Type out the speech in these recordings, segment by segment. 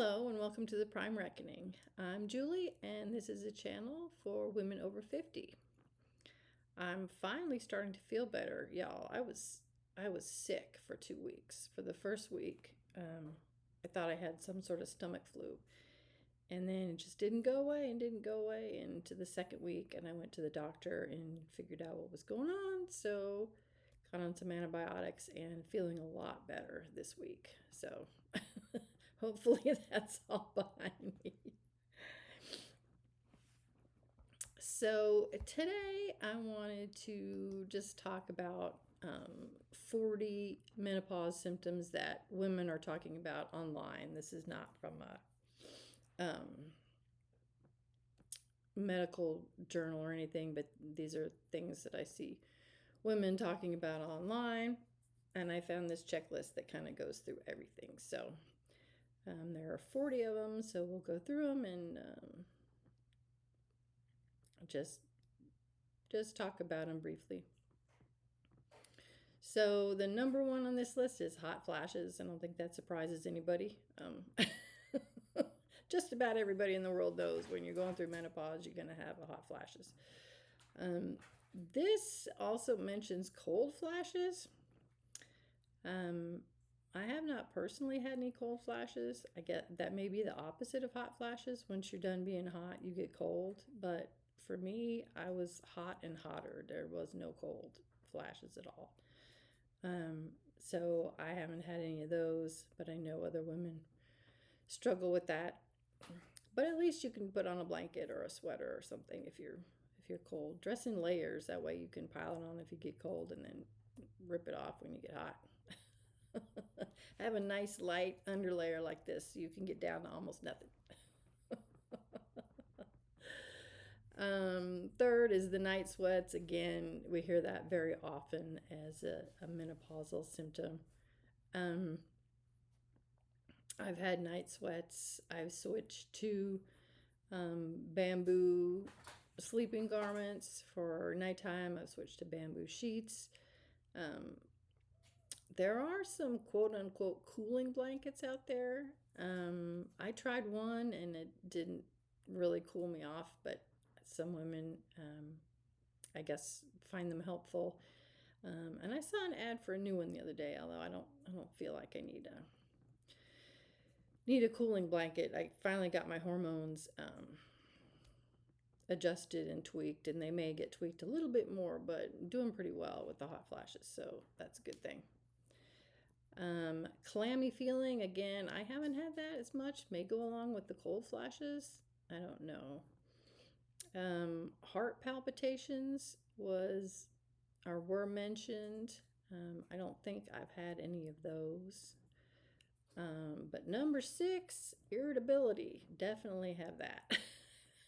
Hello and welcome to the Prime Reckoning. I'm Julie and this is a channel for women over 50. I'm finally starting to feel better, y'all. I was sick for 2 weeks. For the first week, I thought I had some sort of stomach flu. And then it just didn't go away and didn't go away into the second week, and I went to the doctor and figured out what was going on. So got on some antibiotics and feeling a lot better this week. So hopefully that's all behind me. So today I wanted to just talk about 40 menopause symptoms that women are talking about online. This is not from a medical journal or anything, but these are things that I see women talking about online. And I found this checklist that kind of goes through everything. So there are 40 of them, so we'll go through them and just talk about them briefly. So the number one on this list is hot flashes. I don't think that surprises anybody. Just about everybody in the world knows when you're going through menopause, you're going to have hot flashes. This also mentions cold flashes. I have not personally had any cold flashes. I get that may be the opposite of hot flashes. Once you're done being hot, you get cold. But for me, I was hot and hotter. There was no cold flashes at all. So I haven't had any of those, but I know other women struggle with that. But at least you can put on a blanket or a sweater or something if you're cold. Dress in layers, that way you can pile it on if you get cold and then rip it off when you get hot. Have a nice light underlayer like this so you can get down to almost nothing. Third is the night sweats. Again, we hear that very often as a menopausal symptom. I've had night sweats. I've switched to bamboo sleeping garments for nighttime. I've switched to bamboo sheets. There are some quote unquote cooling blankets out there. I tried one and it didn't really cool me off, but some women, I guess, find them helpful. And I saw an ad for a new one the other day, although I don't feel like I need a cooling blanket. I finally got my hormones adjusted and tweaked, and they may get tweaked a little bit more, but doing pretty well with the hot flashes, so that's a good thing. Clammy feeling, again, I haven't had that as much. May go along with the cold flashes. I don't know. Heart palpitations were mentioned. I don't think I've had any of those. But number 6, irritability. Definitely have that.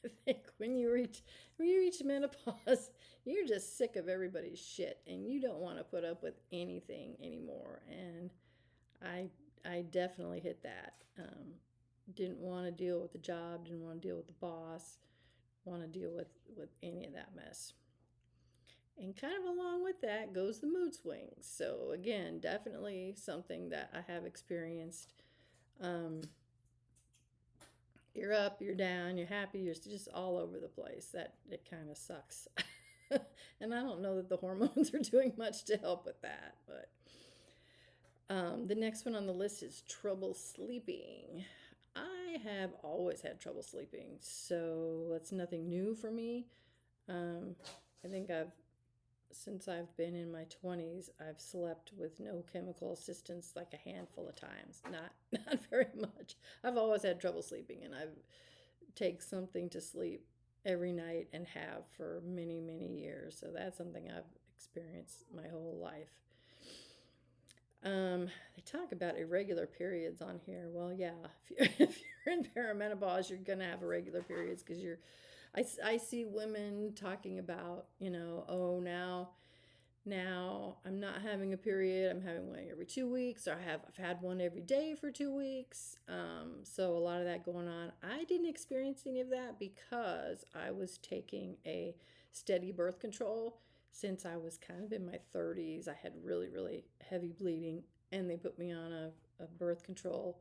I think when you reach menopause, you're just sick of everybody's shit and you don't want to put up with anything anymore. And I definitely hit that. Didn't want to deal with the job, didn't want to deal with the boss, want to deal with any of that mess. And kind of along with that goes the mood swings. So again, definitely something that I have experienced. You're up, you're down, you're happy, you're just all over the place. It kind of sucks. And I don't know that the hormones are doing much to help with that. But the next one on the list is trouble sleeping. I have always had trouble sleeping, so that's nothing new for me. I think since I've been in my 20s, I've slept with no chemical assistance like a handful of times. Not very much. I've always had trouble sleeping, and I've taken something to sleep every night and have for many, many years. So that's something I've experienced my whole life. They talk about irregular periods on here. Well, yeah, if you're in perimenopause, you're going to have irregular periods because I see women talking about, oh, now I'm not having a period. I'm having one every 2 weeks, or I've had one every day for 2 weeks. So a lot of that going on. I didn't experience any of that because I was taking a steady birth control. Since I was kind of in my 30s, I had really, really heavy bleeding, and they put me on a birth control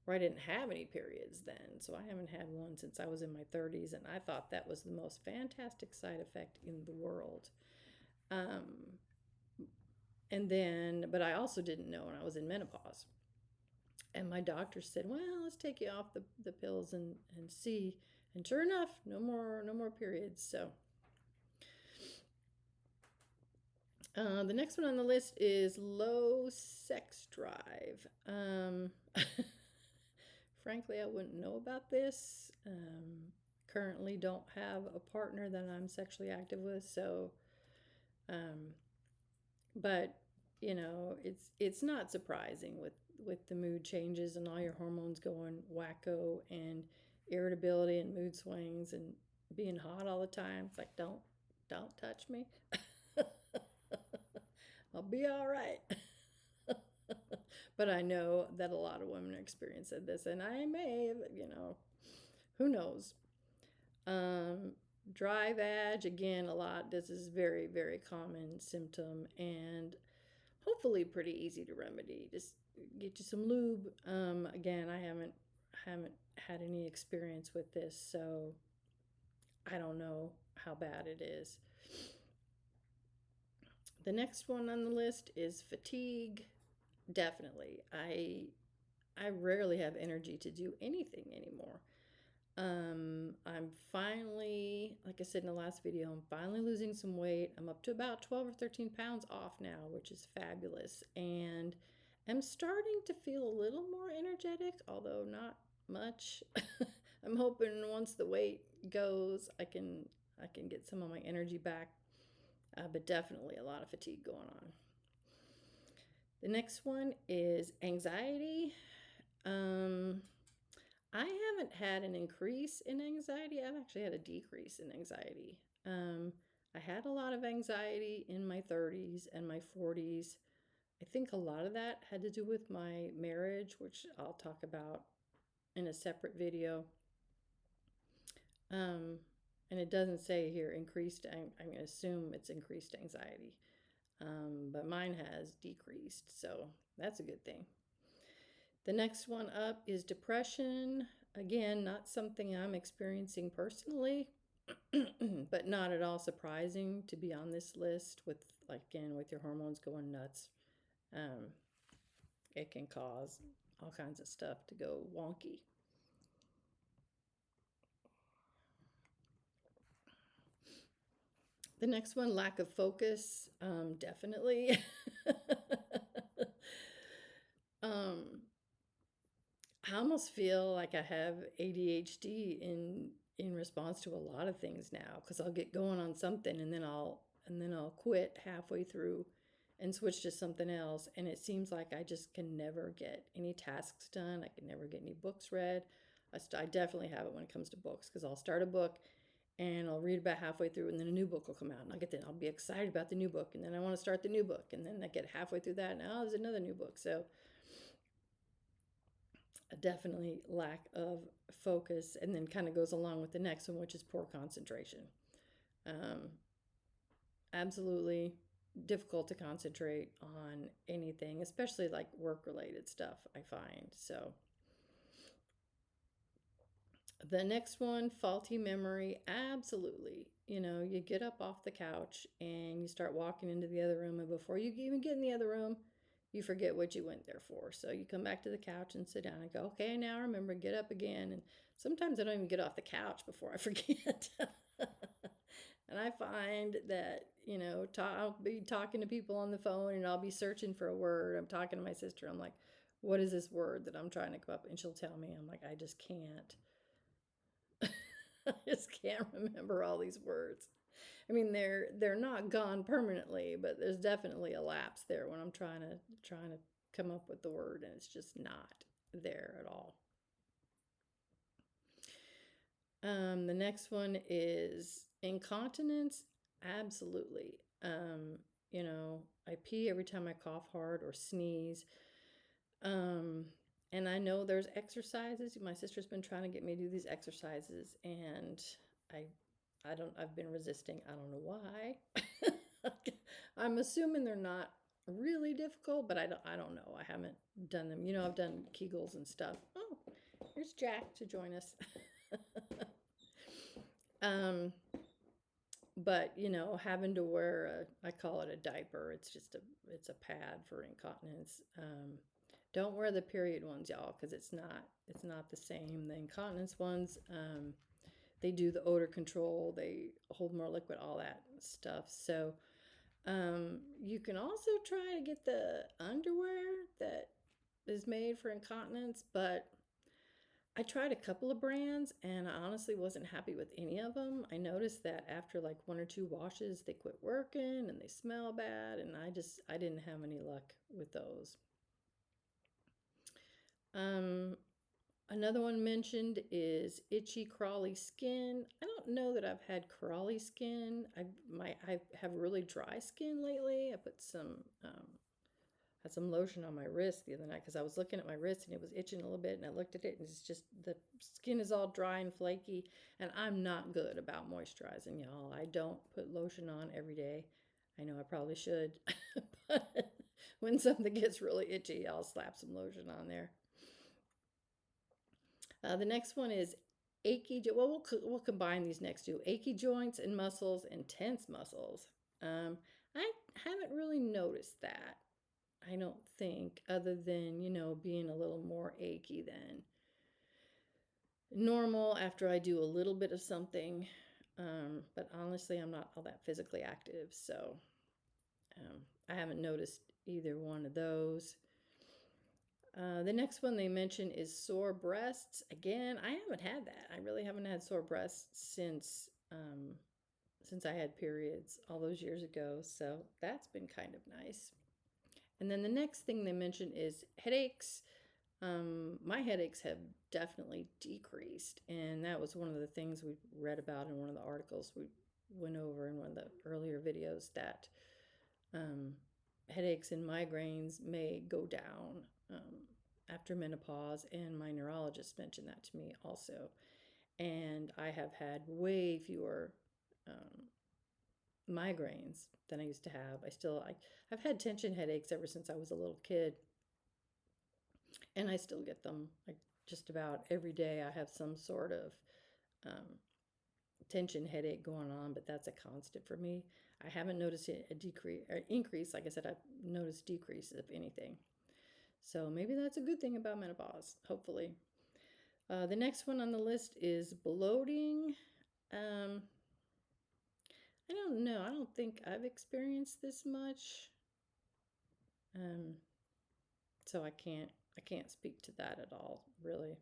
where I didn't have any periods then. So I haven't had one since I was in my 30s, and I thought that was the most fantastic side effect in the world. Um, and then, but I also didn't know when I was in menopause. And my doctor said, "Well, let's take you off the pills and see." And sure enough, no more periods. So the next one on the list is low sex drive. Frankly, I wouldn't know about this. Currently, don't have a partner that I'm sexually active with, so um, but it's not surprising with the mood changes and all your hormones going wacko and irritability and mood swings and being hot all the time. It's like don't touch me. I'll be all right. But I know that a lot of women are experiencing this, and I may have, who knows. Um, Dry vag, again, a lot. This is very, very common symptom and hopefully pretty easy to remedy. Just get you some lube. Again, I haven't had any experience with this, so I don't know how bad it is. The next one on the list is fatigue. Definitely. I rarely have energy to do anything anymore. I'm finally, like I said in the last video, I'm finally losing some weight. I'm up to about 12 or 13 pounds off now, which is fabulous. And I'm starting to feel a little more energetic, although not much. I'm hoping once the weight goes, I can get some of my energy back. But definitely a lot of fatigue going on. The next one is anxiety. Um, I haven't had an increase in anxiety. I've actually had a decrease in anxiety. I had a lot of anxiety in my 30s and my 40s. I think a lot of that had to do with my marriage, which I'll talk about in a separate video. Um, and it doesn't say here increased. I'm going to assume it's increased anxiety. But mine has decreased, so that's a good thing. The next one up is depression. Again, not something I'm experiencing personally, but not at all surprising to be on this list with, like, again, with your hormones going nuts. Um, it can cause all kinds of stuff to go wonky. The next one, lack of focus, definitely. um, I almost feel like I have ADHD in response to a lot of things now because I'll get going on something and then I'll quit halfway through and switch to something else, and it seems like I just can never get any tasks done. I can never get any books read. I definitely have it when it comes to books because I'll start a book and I'll read about halfway through, and then a new book will come out, and I'll be excited about the new book, and then I want to start the new book, and then I get halfway through that, and now there's another new book. So definitely lack of focus, and then kind of goes along with the next one, which is poor concentration. Um, Absolutely difficult to concentrate on anything, especially like work related stuff, I find. So the next one, faulty memory. Absolutely. You get up off the couch and you start walking into the other room, and before you even get in the other room, you forget what you went there for. So you come back to the couch and sit down and go, okay, now remember, get up again. And sometimes I don't even get off the couch before I forget. And I find that, I'll be talking to people on the phone and I'll be searching for a word. I'm talking to my sister. I'm like, what is this word that I'm trying to come up? And she'll tell me. I'm like, I just can't. I just can't remember all these words. I mean, they're not gone permanently, but there's definitely a lapse there when I'm trying to come up with the word, and it's just not there at all. The next one is incontinence. Absolutely. I pee every time I cough hard or sneeze. Um, and I know there's exercises. My sister's been trying to get me to do these exercises, and I I've been resisting. I don't know why. I'm assuming they're not really difficult, but I don't know. I haven't done them. I've done Kegels and stuff. Oh, here's Jack to join us. um, but having to wear I call it a diaper. It's a pad for incontinence. Don't wear the period ones, y'all, because it's not the same. The incontinence ones, they do the odor control. They hold more liquid, all that stuff. So you can also try to get the underwear that is made for incontinence, but I tried a couple of brands and I honestly wasn't happy with any of them. I noticed that after like one or two washes, they quit working and they smell bad, and I didn't have any luck with those. Um, Another one mentioned is itchy, crawly skin. I don't know that I've had crawly skin. I have really dry skin lately. I put some had some lotion on my wrist the other night because I was looking at my wrist and it was itching a little bit, and I looked at it and it's just the skin is all dry and flaky, and I'm not good about moisturizing, y'all. I don't put lotion on every day. I know I probably should, but when something gets really itchy, I'll slap some lotion on there. The next one is well, we'll combine these next two: achy joints and muscles and tense muscles. I haven't really noticed that. I don't think, other than, being a little more achy than normal after I do a little bit of something. But honestly, I'm not all that physically active, so um, I haven't noticed either one of those. The next one they mention is sore breasts. Again, I haven't had that. I really haven't had sore breasts since I had periods all those years ago. So that's been kind of nice. And then the next thing they mention is headaches. My headaches have definitely decreased, and that was one of the things we read about in one of the articles we went over in one of the earlier videos, that um, headaches and migraines may go down after menopause, and my neurologist mentioned that to me also. And I have had way fewer migraines than I used to have. I've had tension headaches ever since I was a little kid, and I still get them like just about every day. I have some sort of um, tension headache going on, but that's a constant for me. I haven't noticed a decrease or increase. Like I said, I've noticed decrease, if anything. So maybe that's a good thing about menopause, hopefully. The next one on the list is bloating. Um, I don't know. I don't think I've experienced this much. Um, so I can't speak to that at all, really.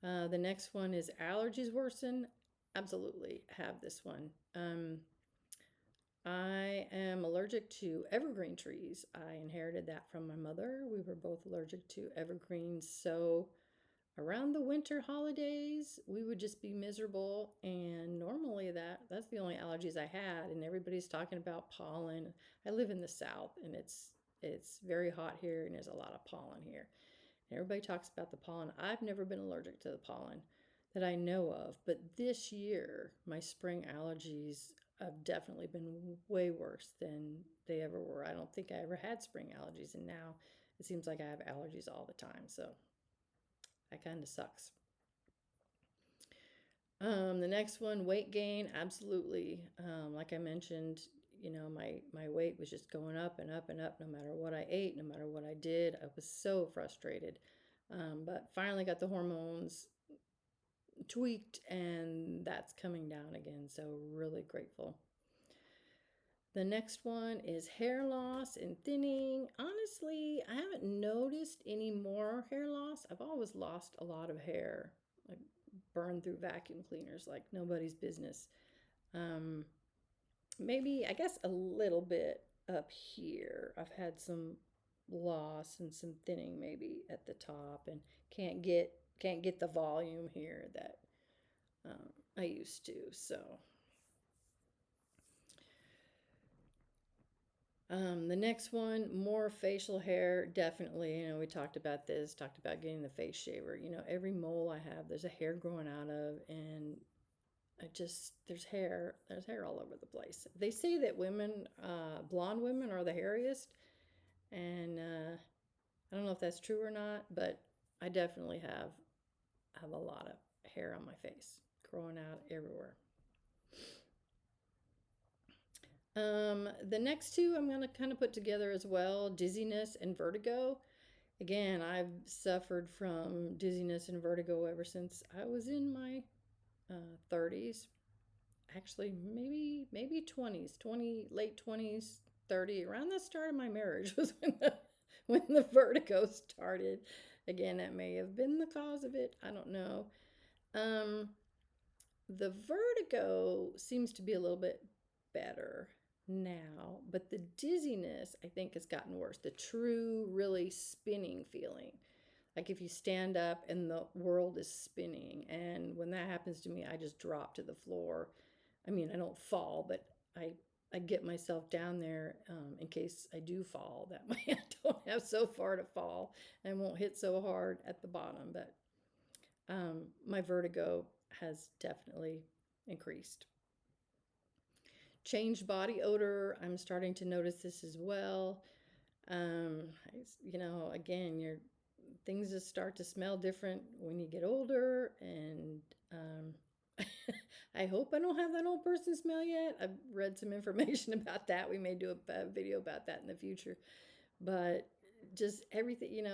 The next one is allergies worsen. Absolutely have this one. I am allergic to evergreen trees. I inherited that from my mother. We were both allergic to evergreens. So around the winter holidays, we would just be miserable. And normally that's the only allergies I had. And everybody's talking about pollen. I live in the South, and it's very hot here, and there's a lot of pollen here. Everybody talks about the pollen. I've never been allergic to the pollen that I know of, but this year, my spring allergies have definitely been way worse than they ever were. I don't think I ever had spring allergies, and now it seems like I have allergies all the time, so that kind of sucks. The next one, weight gain, absolutely. Like I mentioned, my weight was just going up and up and up no matter what I ate, no matter what I did. I was so frustrated. But finally got the hormones tweaked, and that's coming down again. So, really grateful. The next one is hair loss and thinning. Honestly, I haven't noticed any more hair loss. I've always lost a lot of hair, like burned through vacuum cleaners like nobody's business. Um, Maybe, I guess, a little bit up here. I've had some loss and some thinning maybe at the top, and can't get the volume here that I used to. So the next one, more facial hair, definitely. We talked about this, talked about getting the face shaver. Every mole I have, there's a hair growing out of, and there's hair all over the place. They say that blonde women are the hairiest. And I don't know if that's true or not, but I definitely have a lot of hair on my face, growing out everywhere. The next two I'm going to kind of put together as well, dizziness and vertigo. Again, I've suffered from dizziness and vertigo ever since I was in my 30s. Actually, maybe 20s, 20 late 20s, 30. Around the start of my marriage was when the vertigo started. Again, that may have been the cause of it. I don't know. Um, the vertigo seems to be a little bit better now, but the dizziness I think has gotten worse. The true, really spinning feeling. Like if you stand up and the world is spinning, and when that happens to me, I just drop to the floor. I mean, I don't fall, but I get myself down there in case I do fall. That way I don't have so far to fall and won't hit so hard at the bottom. But my vertigo has definitely increased. Changed body odor. I'm starting to notice this as well. Um, again, your things just start to smell different when you get older, and I hope I don't have that old person smell yet. I've read some information about that. We may do a video about that in the future, but just everything,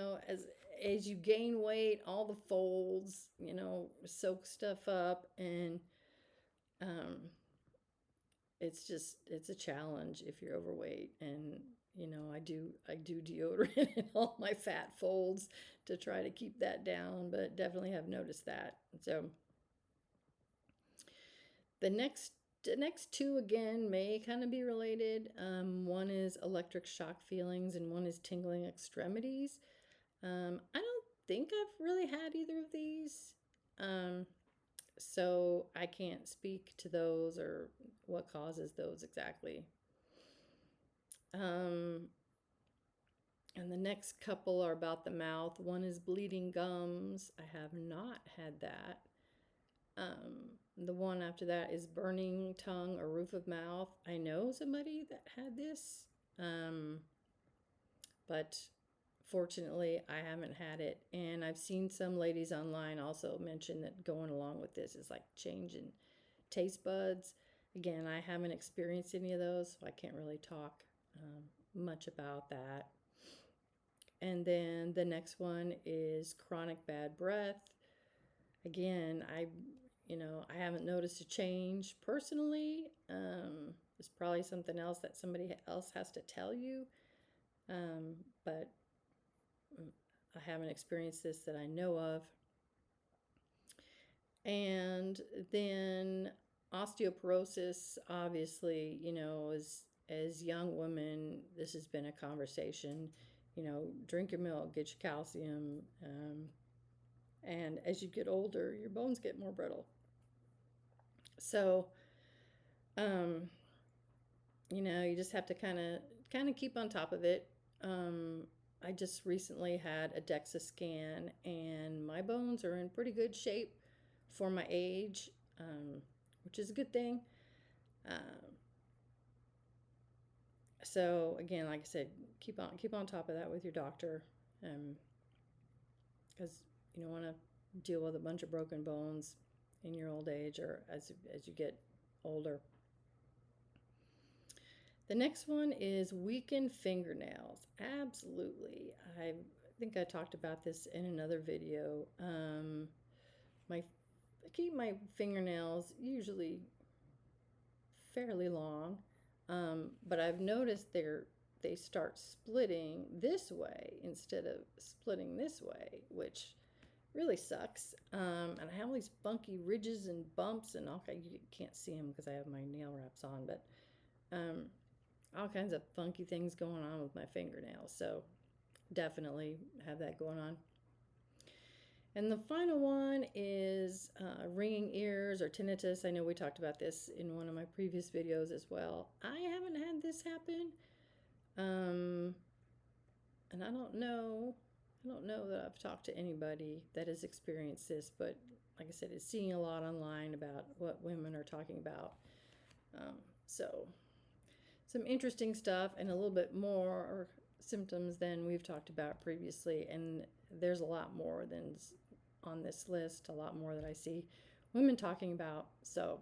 as you gain weight, all the folds, soak stuff up, and um, it's a challenge if you're overweight. And I do deodorant in all my fat folds to try to keep that down, but definitely have noticed that. So the next two again may kind of be related. One is electric shock feelings, and one is tingling extremities. I don't think I've really had either of these. Um, so I can't speak to those or what causes those exactly. Um, and the next couple are about the mouth. One is bleeding gums. I have not had that. The one after that is burning tongue or roof of mouth. I know somebody that had this, um, but fortunately, I haven't had it. And I've seen some ladies online also mention that going along with this is like changing taste buds. Again, I haven't experienced any of those, so I can't really talk much about that. And then the next one is chronic bad breath. Again, I haven't noticed a change personally. It's probably something else that somebody else has to tell you. But I haven't experienced this that I know of. And then osteoporosis, obviously, as young women, this has been a conversation. Drink your milk, get your calcium. And as you get older, your bones get more brittle. So, um, you just have to kind of keep on top of it. I just recently had a DEXA scan, and my bones are in pretty good shape for my age, which is a good thing. Um, so again, like I said, keep on top of that with your doctor, because you don't want to deal with a bunch of broken bones in your old age or as you get older. The next one is weakened fingernails. Absolutely. I think I talked about this in another video. I keep my fingernails usually fairly long, but I've noticed they start splitting this way instead of splitting this way, which really sucks. And I have all these funky ridges and bumps, and you can't see them because I have my nail wraps on, but all kinds of funky things going on with my fingernails. So definitely have that going on. And the final one is ringing ears or tinnitus. I know we talked about this in one of my previous videos as well. I haven't had this happen. And I don't know that I've talked to anybody that has experienced this, but like I said, it's seeing a lot online about what women are talking about. So some interesting stuff and a little bit more symptoms than we've talked about previously, and there's a lot more than on this list, a lot more that I see women talking about. So,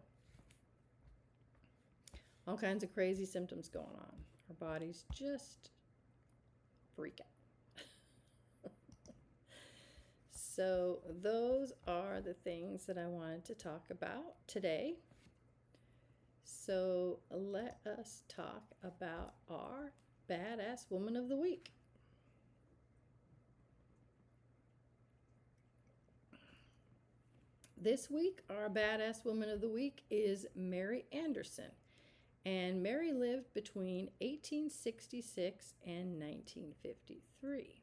all kinds of crazy symptoms going on. Our bodies just freak out. So, those are the things that I wanted to talk about today. So, let us talk about our Badass Woman of the Week. This week, our Badass Woman of the Week is Mary Anderson. And Mary lived between 1866 and 1953.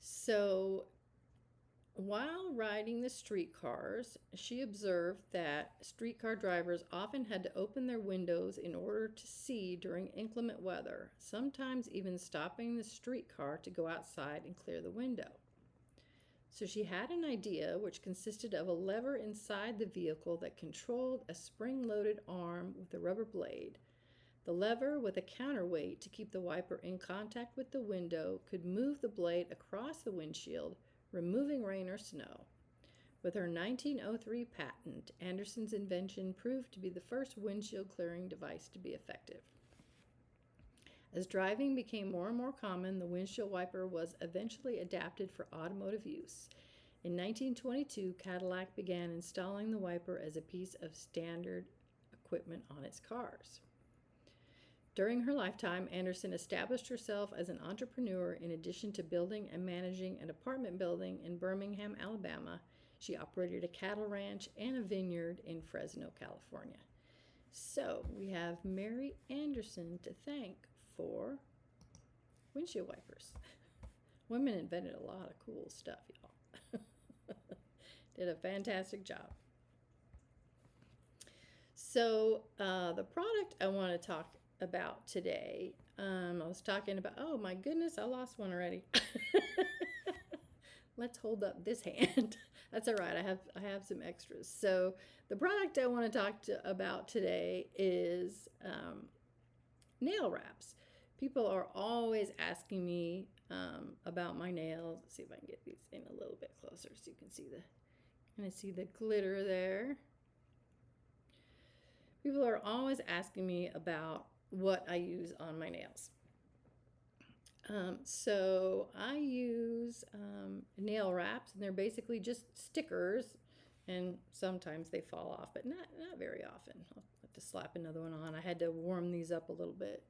So, while riding the streetcars, she observed that streetcar drivers often had to open their windows in order to see during inclement weather, sometimes even stopping the streetcar to go outside and clear the window. So she had an idea which consisted of a lever inside the vehicle that controlled a spring-loaded arm with a rubber blade. The lever, with a counterweight to keep the wiper in contact with the window, could move the blade across the windshield, removing rain or snow. With her 1903 patent, Anderson's invention proved to be the first windshield clearing device to be effective. As driving became more and more common, the windshield wiper was eventually adapted for automotive use. In 1922, Cadillac began installing the wiper as a piece of standard equipment on its cars. During her lifetime, Anderson established herself as an entrepreneur. In addition to building and managing an apartment building in Birmingham, Alabama, she operated a cattle ranch and a vineyard in Fresno, California. So we have Mary Anderson to thank for windshield wipers. Women invented a lot of cool stuff, y'all. Did a fantastic job. So the product I want to talk about today, I was talking about, oh my goodness, I lost one already. Let's hold up this hand. That's all right. I have some extras. So the product I want to talk about today is nail wraps. People are always asking me about my nails. Let's see if I can get these in a little bit closer so you can see the glitter there. People are always asking me about what I use on my nails. So I use nail wraps, and they're basically just stickers, and sometimes they fall off, but not very often. I'll have to slap another one on. I had to warm these up a little bit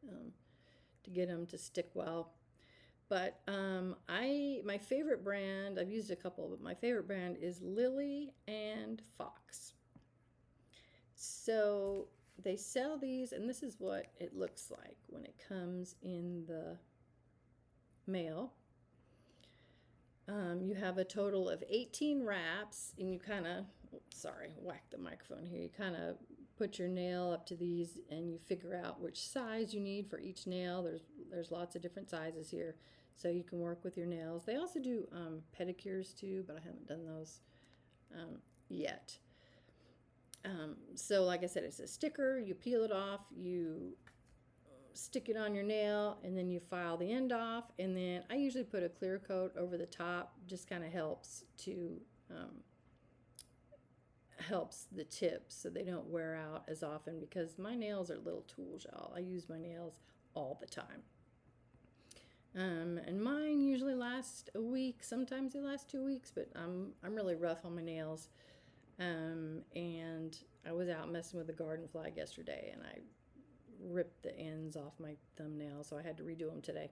to get them to stick well. But my favorite brand, I've used a couple, but my favorite brand is Lily and Fox. So they sell these, and this is what it looks like when it comes in the mail. You have a total of 18 wraps, and you kind of, whack the microphone here. You kind of put your nail up to these, and you figure out which size you need for each nail. There's lots of different sizes here, so you can work with your nails. They also do pedicures too, but I haven't done those yet. So like I said, it's a sticker. You peel it off, you stick it on your nail, and then you file the end off, and then I usually put a clear coat over the top. Just kind of helps the tips so they don't wear out as often, because my nails are little tools, y'all. I use my nails all the time. And mine usually last a week. Sometimes they last 2 weeks, but I'm really rough on my nails. And I was out messing with the garden flag yesterday, and I ripped the ends off my thumbnail, so I had to redo them today.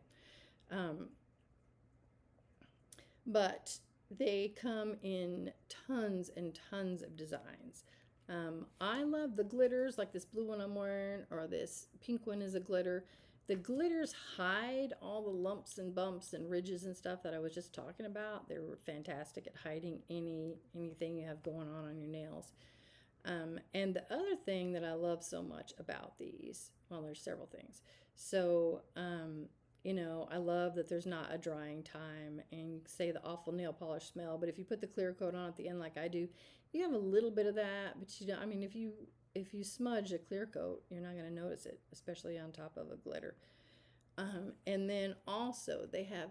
But they come in tons and tons of designs. I love the glitters, like this blue one I'm wearing, or this pink one is a glitter. The glitters hide all the lumps and bumps and ridges and stuff that I was just talking about. They're fantastic at hiding anything you have going on your nails. And the other thing that I love so much about these, well, there's several things. So, I love that there's not a drying time, and you say the awful nail polish smell, but if you put the clear coat on at the end like I do, you have a little bit of that, but if you if you smudge a clear coat, you're not going to notice it, especially on top of a glitter. And then also, they have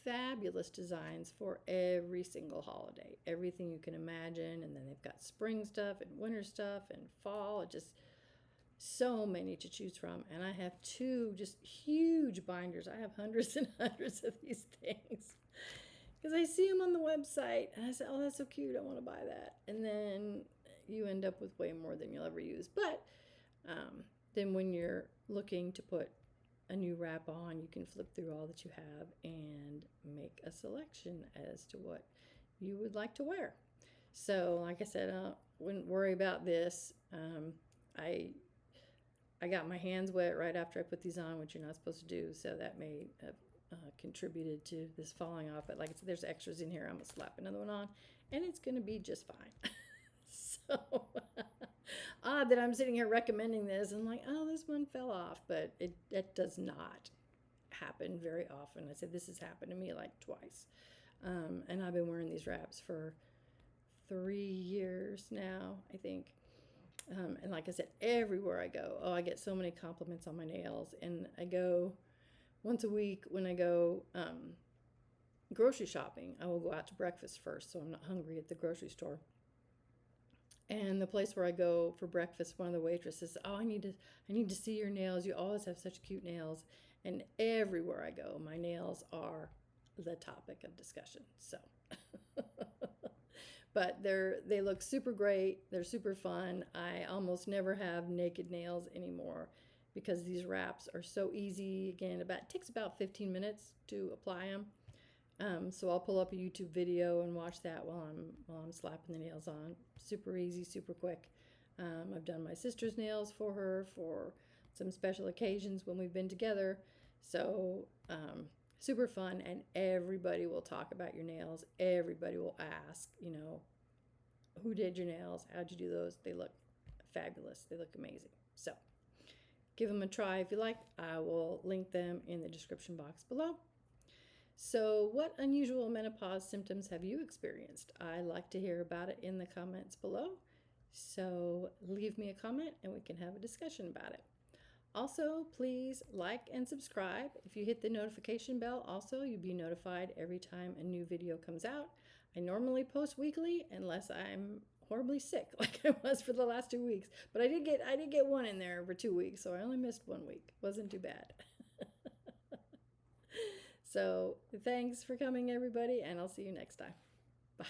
fabulous designs for every single holiday, everything you can imagine. And then they've got spring stuff and winter stuff and fall. It just so many to choose from. And I have two just huge binders. I have hundreds and hundreds of these things because I see them on the website and I say, oh, that's so cute, I want to buy that. And then you end up with way more than you'll ever use. But then when you're looking to put a new wrap on, you can flip through all that you have and make a selection as to what you would like to wear. So like I said, I wouldn't worry about this. I got my hands wet right after I put these on, which you're not supposed to do, so that may have contributed to this falling off. But like I said, there's extras in here. I'm going to slap another one on, and it's going to be just fine. So odd that I'm sitting here recommending this and like, oh, this one fell off, but it does not happen very often. I said this has happened to me like twice, and I've been wearing these wraps for 3 years now, I think. And like I said, everywhere I go, oh, I get so many compliments on my nails. And I go once a week when I go grocery shopping. I will go out to breakfast first, so I'm not hungry at the grocery store. And the place where I go for breakfast, one of the waitresses, oh, I need to see your nails. You always have such cute nails. And everywhere I go, my nails are the topic of discussion. So, but they look super great. They're super fun. I almost never have naked nails anymore because these wraps are so easy. Again, it takes about 15 minutes to apply them. So I'll pull up a YouTube video and watch that while I'm slapping the nails on. Super easy, super quick. I've done my sister's nails for her for some special occasions when we've been together. So super fun, and everybody will talk about your nails. Everybody will ask, who did your nails? How'd you do those? They look fabulous. They look amazing. So give them a try if you like. I will link them in the description box below. So what unusual menopause symptoms have you experienced? I like to hear about it in the comments below. So leave me a comment and we can have a discussion about it. Also, please like and subscribe. If you hit the notification bell, also, you'll be notified every time a new video comes out. I normally post weekly unless I'm horribly sick like I was for the last 2 weeks. But I did get one in there for 2 weeks, so I only missed 1 week. Wasn't too bad. So thanks for coming, everybody, and I'll see you next time. Bye.